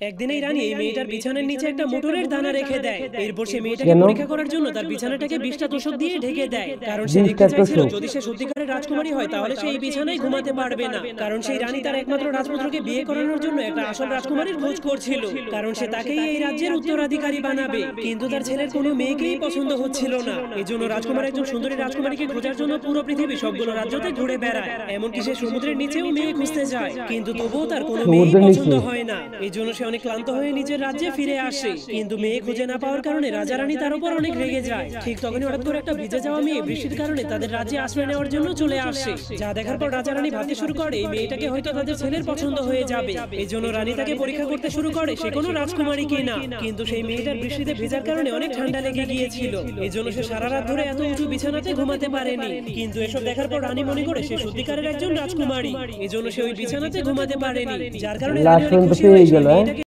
একদিন এই রানী এই মেয়েটার বিছানার নিচে একটা মোটরের দানা রেখে দেয়। এরপর সে মেয়েটাকে পরীক্ষা করার জন্য তার বিছানাটাকে 20টা তোষক দিয়ে ঢেকে দেয়, কারণ সে দেখতে চাইছিল যদি সে সত্যিকারের রাজকুমারী হয় তাহলে সে এই বিছানায় ঘুমাতে পারবে না। কারণ সেই রানী তার একমাত্র রাজপুত্রকে বিয়ে করানোর জন্য একটা আসল রাজকুমারীর খোঁজ করছিল, কারণ সে তাকেই এই রাজ্যের উত্তরাধিকারী বানাবে। কিন্তু তার ছেলের কোনো মেয়েকেই পছন্দ হচ্ছিল না। এজন্য রাজকুমার একজন সুন্দরী রাজকুমারীকে খোঁজার জন্য পুরো পৃথিবী সবগুলো রাজ্যতে ঘুরে বেড়ায়। এমনকি সে সমুদ্রের নিচেও মেয়ে খুঁজতে যায়, কিন্তু তবুও তার কোনো মেয়ে পছন্দ হয় না। এই জন্য সে অনেক ক্লান্ত হয়ে নিজের রাজ্যে ফিরে আসে, কিন্তু মেয়ে খুঁজে না পাওয়ার কারণে রাজা রানী তার উপর অনেক রেগে যায়। ঠিক তখনই হঠাৎ করে একটা ভিজে যাওয়া মেয়ে বৃষ্টির কারণে তাদের রাজ্যে আশ্রয় নেওয়ার জন্য চলে আসে, যা দেখার পর রাজা রানী ভাবতে শুরু করে এই মেয়েটাকে হয়তো তাদের ছেলের পছন্দ হয়ে যাবে। এই জন্য রানী তাকে পরীক্ষা করতে শুরু করে সে কোনো রাজকুমারী কিনা। কিন্তু সেই মেয়েটার বৃষ্টিতে ভেজার কারণে অনেক ঠান্ডা লেগে গিয়েছিল, এই জন্য সে সারা রাত ধরে এত উঁচু বিছানাতে ঘুমাতে পারেনি। কিন্তু এসব দেখার পর রানী মনে করে সে সত্যিকারের একজন রাজকুমারী, এই জন্য সে ওই বিছানাতে ঘুমাতে পারেনি, যার কারণে রানী অনেক খুশি হয়ে সেই মেয়েটাকে